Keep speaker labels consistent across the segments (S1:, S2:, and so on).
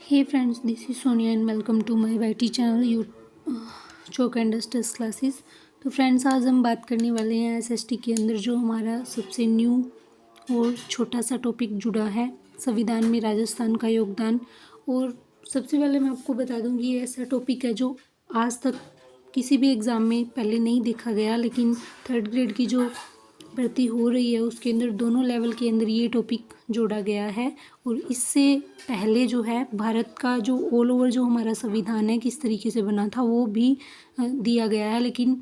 S1: Hey friends, this is Sonia and welcome to my YT channel you chalk and dusters classes. तो friends, आज हम बात करने वाले हैं एसएसटी के अंदर जो हमारा सबसे न्यू और छोटा सा टॉपिक जुड़ा है, संविधान में राजस्थान का योगदान। और सबसे पहले मैं आपको बता दूं कि ये ऐसा टॉपिक है जो आज तक किसी भी एग्ज़ाम में पहले नहीं देखा गया, लेकिन थर्ड ग्रेड की जो भर्ती हो रही है उसके अंदर दोनों लेवल के अंदर ये टॉपिक जोड़ा गया है। और इससे पहले जो है भारत का जो ऑल ओवर जो हमारा संविधान है किस तरीके से बना था वो भी दिया गया है। लेकिन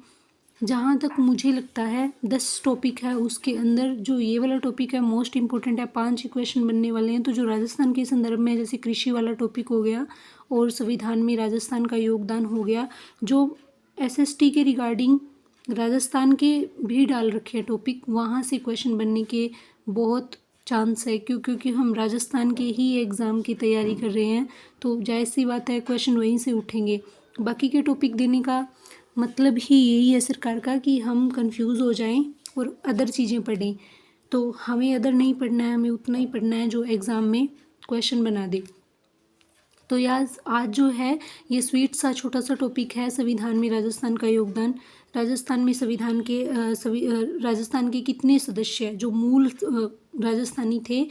S1: जहाँ तक मुझे लगता है 10 टॉपिक है, उसके अंदर जो ये वाला टॉपिक है मोस्ट इम्पोर्टेंट है। 5 क्वेश्चन बनने वाले हैं। तो जो राजस्थान के संदर्भ में जैसे कृषि वाला टॉपिक हो गया और संविधान में राजस्थान का योगदान हो गया, जो एसएसटी के रिगार्डिंग राजस्थान के भी डाल रखे हैं टॉपिक, वहाँ से क्वेश्चन बनने के बहुत चांस है। क्योंकि हम राजस्थान के ही एग्ज़ाम की तैयारी कर रहे हैं, तो जाहिर सी बात है क्वेश्चन वहीं से उठेंगे। बाकी के टॉपिक देने का मतलब ही यही है सरकार का कि हम कंफ्यूज हो जाएं और अदर चीज़ें पढ़ें। तो हमें अदर नहीं पढ़ना है, हमें उतना ही पढ़ना है जो एग्ज़ाम में क्वेश्चन बना दे। तो यार आज जो है ये स्वीट सा छोटा सा टॉपिक है, संविधान में राजस्थान का योगदान। राजस्थान में संविधान के राजस्थान के कितने सदस्य जो मूल राजस्थानी थे,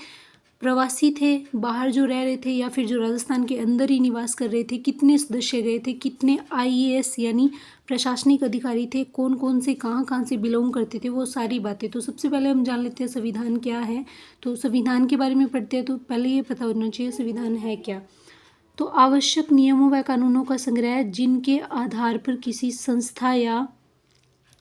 S1: प्रवासी थे, बाहर जो रह रहे थे या फिर जो राजस्थान के अंदर ही निवास कर रहे थे, कितने सदस्य गए थे, कितने आईएएस यानी प्रशासनिक अधिकारी थे, कौन कौन से कहाँ से बिलोंग करते थे, वो सारी बातें। तो सबसे पहले हम जान लेते हैं संविधान क्या है। तो संविधान के बारे में पढ़ते हैं तो पहले ये पता होना चाहिए संविधान है क्या। तो आवश्यक नियमों व कानूनों का संग्रह जिनके आधार पर किसी संस्था या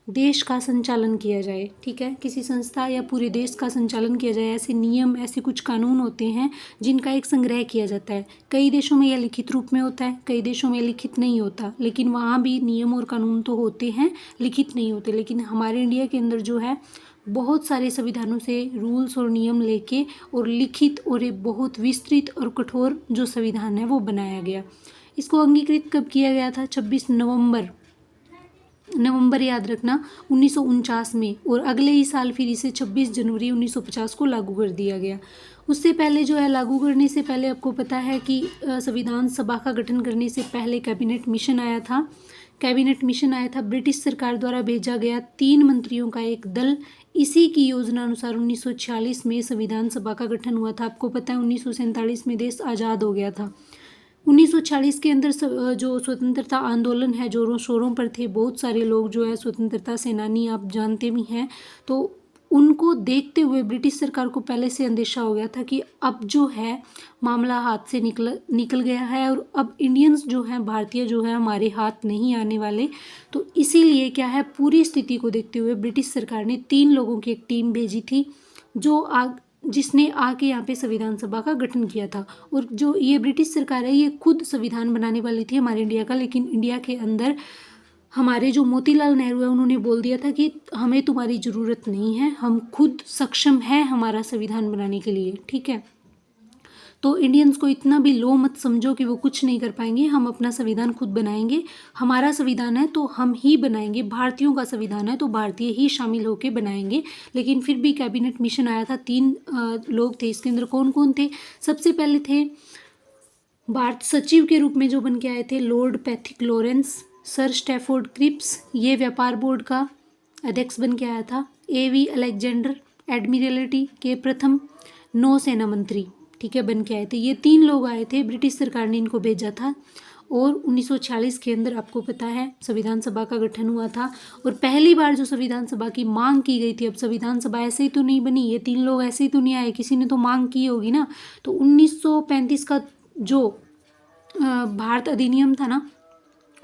S1: देश का संचालन किया जाए। ठीक है, किसी संस्था या पूरे देश का संचालन किया जाए, ऐसे नियम, ऐसे कुछ कानून होते हैं जिनका एक संग्रह किया जाता है। कई देशों में यह लिखित रूप में होता है, कई देशों में लिखित नहीं होता, लेकिन वहाँ भी नियम और कानून तो होते हैं, लिखित नहीं होते। लेकिन हमारे इंडिया के अंदर जो है बहुत सारे संविधानों से रूल्स और नियम लेके और लिखित और एक बहुत विस्तृत और कठोर जो संविधान है वो बनाया गया। इसको अंगीकृत कब किया गया था? 26 नवंबर याद रखना 1949 में, और अगले ही साल फिर इसे 26 जनवरी 1950 को लागू कर दिया गया। उससे पहले जो है लागू करने से पहले आपको पता है कि संविधान सभा का गठन करने से पहले कैबिनेट मिशन आया था। ब्रिटिश सरकार द्वारा भेजा गया 3 मंत्रियों का एक दल। इसी की योजना अनुसार 1946 में संविधान सभा का गठन हुआ था। आपको पता है 1947 में देश आज़ाद हो गया था। 1940 के अंदर जो स्वतंत्रता आंदोलन है जोरों शोरों पर थे, बहुत सारे लोग जो है स्वतंत्रता सेनानी आप जानते भी हैं। तो उनको देखते हुए ब्रिटिश सरकार को पहले से अंदेशा हो गया था कि अब जो है मामला हाथ से निकल गया है और अब इंडियंस जो हैं, भारतीय जो है, हमारे हाथ नहीं आने वाले। तो इसीलिए क्या है, पूरी स्थिति को देखते हुए ब्रिटिश सरकार ने 3 लोगों की एक टीम भेजी थी जिसने आके यहाँ पे संविधान सभा का गठन किया था। और जो ये ब्रिटिश सरकार है ये खुद संविधान बनाने वाली थी हमारे इंडिया का, लेकिन इंडिया के अंदर हमारे जो मोतीलाल नेहरू है उन्होंने बोल दिया था कि हमें तुम्हारी ज़रूरत नहीं है, हम खुद सक्षम हैं हमारा संविधान बनाने के लिए। ठीक है, तो इंडियंस को इतना भी लो मत समझो कि वो कुछ नहीं कर पाएंगे, हम अपना संविधान खुद बनाएंगे। हमारा संविधान है तो हम ही बनाएंगे, भारतीयों का संविधान है तो भारतीय ही शामिल होकर बनाएंगे। लेकिन फिर भी कैबिनेट मिशन आया था, 3 लोग थे। इसके अंदर कौन कौन थे? सबसे पहले थे भारत सचिव के रूप में जो बन के आए थे Lord Pethick Lawrence. Sir Stafford Cripps ये व्यापार बोर्ड का अध्यक्ष बन के आया था। एवी अलेक्जेंडर एडमिरल्टी के प्रथम नौसेना मंत्री, ठीक है, बन के आए थे। ये 3 लोग आए थे, ब्रिटिश सरकार ने इनको भेजा था। और 1946 के अंदर आपको पता है संविधान सभा का गठन हुआ था और पहली बार जो संविधान सभा की मांग की गई थी। अब संविधान सभा ऐसे ही तो नहीं बनी, ये 3 लोग ऐसे ही तो नहीं आए, किसी ने तो मांग की होगी ना। तो 1935 का जो भारत अधिनियम था ना,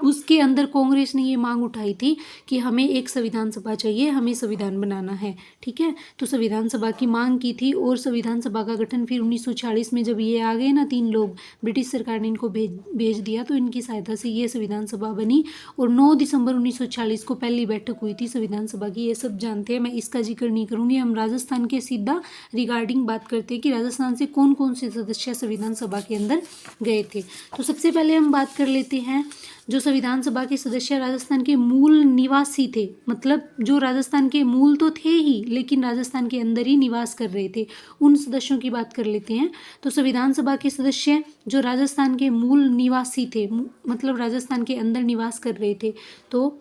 S1: उसके अंदर कांग्रेस ने ये मांग उठाई थी कि हमें एक संविधान सभा चाहिए, हमें संविधान बनाना है। ठीक है, तो संविधान सभा की मांग की थी और संविधान सभा का गठन फिर 1946 में जब ये आ गए ना 3 लोग, ब्रिटिश सरकार ने इनको भेज दिया, तो इनकी सहायता से ये संविधान सभा बनी। और 9 दिसंबर 1946 को पहली बैठक हुई थी संविधान सभा की। ये सब जानते हैं, मैं इसका जिक्र नहीं करूँगी। हम राजस्थान के सीधा रिगार्डिंग बात करते हैं कि राजस्थान से कौन कौन से सदस्य संविधान सभा के अंदर गए थे। तो सबसे पहले हम बात कर लेते हैं जो संविधान सभा के सदस्य राजस्थान के मूल निवासी थे, मतलब जो राजस्थान के मूल तो थे ही लेकिन राजस्थान के अंदर ही निवास कर रहे थे, उन सदस्यों की बात कर लेते हैं। तो संविधान सभा के सदस्य जो राजस्थान के मूल निवासी थे, मतलब राजस्थान के अंदर निवास कर रहे थे। तो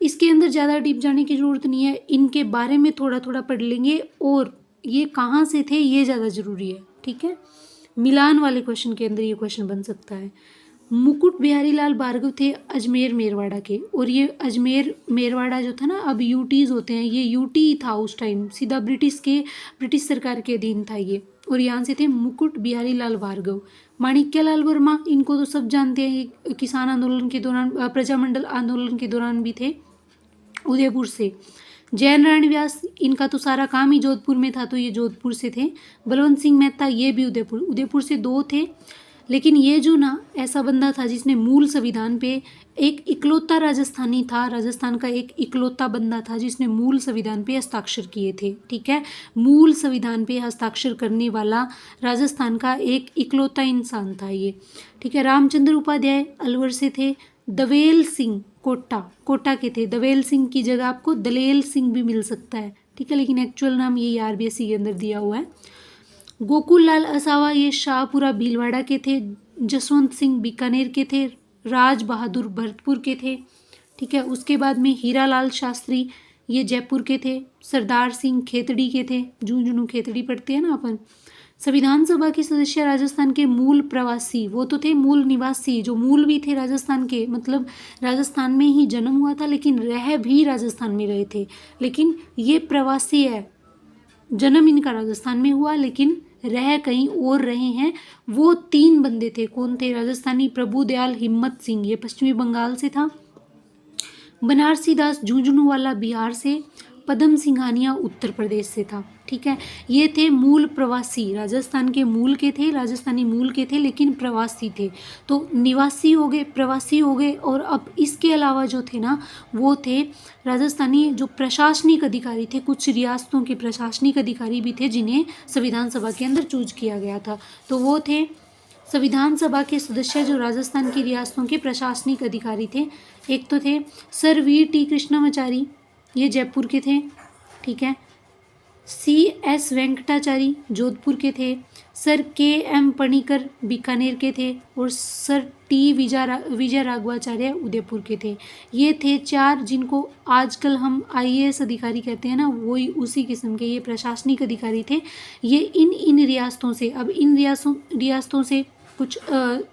S1: इसके अंदर ज़्यादा डीप जाने की ज़रूरत नहीं है, इनके बारे में थोड़ा थोड़ा पढ़ लेंगे और ये कहाँ से थे ये ज़्यादा ज़रूरी है, ठीक है। मिलान वाले क्वेश्चन के अंदर ये क्वेश्चन बन सकता है। मुकुट बिहारी लाल भार्गव थे अजमेर मेरवाड़ा के, और ये अजमेर मेरवाड़ा जो था ना, अब यूटीज़ होते हैं, ये यूटी था उस टाइम, सीधा ब्रिटिश सरकार के अधीन था ये। और यहाँ से थे मुकुट बिहारी लाल भार्गव। माणिक्यलाल वर्मा, इनको तो सब जानते हैं, ये किसान आंदोलन के दौरान, प्रजामंडल आंदोलन के दौरान भी थे, उदयपुर से। जय नारायण व्यास, इनका तो सारा काम ही जोधपुर में था, तो ये जोधपुर से थे। बलवंत सिंह मेहता, ये भी उदयपुर से दो थे। लेकिन ये जो ना ऐसा बंदा था जिसने मूल संविधान पे, एक इकलौता राजस्थानी था, राजस्थान का एक इकलौता बंदा था जिसने मूल संविधान पे हस्ताक्षर किए थे, ठीक है। मूल संविधान पे हस्ताक्षर करने वाला राजस्थान का एक इकलौता इंसान था ये, ठीक है। रामचंद्र उपाध्याय अलवर से थे। दवेल सिंह कोटा के थे। दवेल सिंह की जगह आपको दलेल सिंह भी मिल सकता है, ठीक है, लेकिन एक्चुअल नाम ये आरबीएससी के अंदर दिया हुआ है। गोकुल लाल असावा, ये शाहपुरा भीलवाड़ा के थे। जसवंत सिंह बीकानेर के थे। राज बहादुर भरतपुर के थे, ठीक है। उसके बाद में हीरालाल शास्त्री, ये जयपुर के थे। सरदार सिंह खेतड़ी के थे, झुंझुनू खेतड़ी पढ़ते हैं ना अपन। संविधान सभा के सदस्य राजस्थान के मूल प्रवासी, वो तो थे मूल निवासी, जो मूल भी थे राजस्थान के, मतलब राजस्थान में ही जन्म हुआ था लेकिन रह भी राजस्थान में रहे थे, लेकिन ये प्रवासी है, जन्म इनका राजस्थान में हुआ लेकिन रह कहीं और रहे हैं। वो 3 बंदे थे, कौन थे? राजस्थानी प्रभुदयाल हिम्मत सिंह, ये पश्चिमी बंगाल से था। बनारसी दास झुंझुनू वाला बिहार से। पदम सिंघानिया उत्तर प्रदेश से था, ठीक है। ये थे मूल प्रवासी, राजस्थान के मूल के थे, राजस्थानी मूल के थे लेकिन प्रवासी थे। तो निवासी हो गए, प्रवासी हो गए, और अब इसके अलावा जो थे ना, वो थे राजस्थानी जो प्रशासनिक अधिकारी थे, कुछ रियासतों के प्रशासनिक अधिकारी भी थे जिन्हें संविधान सभा के अंदर चूज किया गया था। तो वो थे संविधान सभा के सदस्य जो राजस्थान की रियासतों के प्रशासनिक अधिकारी थे। एक तो थे सर वीर टी कृष्णमाचारी, ये जयपुर के थे, ठीक है। CS वेंकटाचारी जोधपुर के थे। सर KM पणिकर बीकानेर के थे, और सर T विजय राघवाचार्य उदयपुर के थे। ये थे 4 जिनको आजकल हम IAS अधिकारी कहते हैं ना, वही उसी किस्म के ये प्रशासनिक अधिकारी थे। ये इन रियासतों से, अब इन रियासतों से कुछ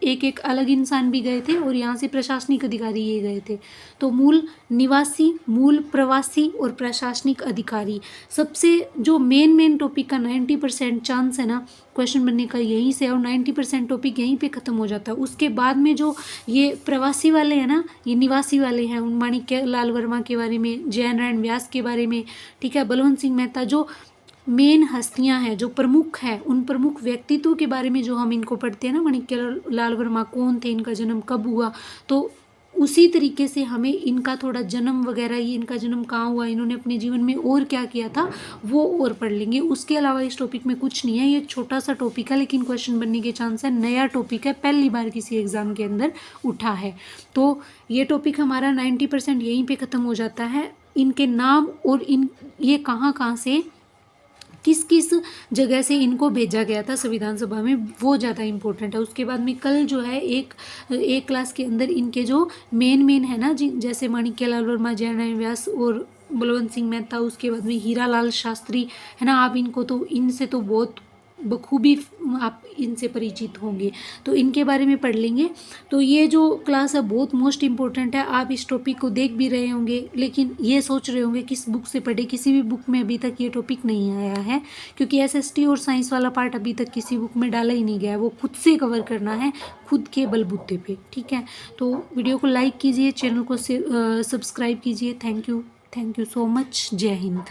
S1: एक अलग इंसान भी गए थे, और यहाँ से प्रशासनिक अधिकारी ये गए थे। तो मूल निवासी, मूल प्रवासी और प्रशासनिक अधिकारी, सबसे जो मेन टॉपिक का 90% चांस है ना क्वेश्चन बनने का यहीं से, और 90% टॉपिक यहीं पे ख़त्म हो जाता है। उसके बाद में जो ये प्रवासी वाले हैं ना, ये निवासी वाले हैं, उन माणिक्यलाल वर्मा के बारे में, जय नारायण व्यास के बारे में, ठीक है, बलवंत सिंह मेहता, जो मेन हस्तियां हैं, जो प्रमुख हैं, उन प्रमुख व्यक्तित्व के बारे में जो हम इनको पढ़ते हैं ना, माणिक्यलाल वर्मा कौन थे, इनका जन्म कब हुआ, तो उसी तरीके से हमें इनका थोड़ा जन्म वगैरह, ये इनका जन्म कहाँ हुआ, इन्होंने अपने जीवन में और क्या किया था, वो और पढ़ लेंगे। उसके अलावा इस टॉपिक में कुछ नहीं है, ये छोटा सा टॉपिक है लेकिन क्वेश्चन बनने के चांस है। नया टॉपिक है, पहली बार किसी एग्जाम के अंदर उठा है, तो ये टॉपिक हमारा 90% यहीं पर ख़त्म हो जाता है। इनके नाम और ये कहाँ से, किस किस जगह से इनको भेजा गया था संविधान सभा में, वो ज़्यादा इम्पोर्टेंट है। उसके बाद में कल जो है एक क्लास के अंदर इनके जो मेन है ना, जैसे माणिक्यलाल वर्मा, जय नारायण व्यास और बलवंत सिंह मेहता, उसके बाद में हीरालाल शास्त्री है ना, आप इनको तो इनसे तो बहुत बखूबी आप इनसे परिचित होंगे, तो इनके बारे में पढ़ लेंगे। तो ये जो क्लास है बहुत मोस्ट इम्पोर्टेंट है। आप इस टॉपिक को देख भी रहे होंगे लेकिन ये सोच रहे होंगे किस बुक से पढ़े, किसी भी बुक में अभी तक ये टॉपिक नहीं आया है, क्योंकि SST और साइंस वाला पार्ट अभी तक किसी बुक में डाला ही नहीं गया है, वो खुद से कवर करना है, खुद के बलबूते पे, ठीक है। तो वीडियो को लाइक कीजिए, चैनल को सब्सक्राइब कीजिए। Thank you so much. जय हिंद।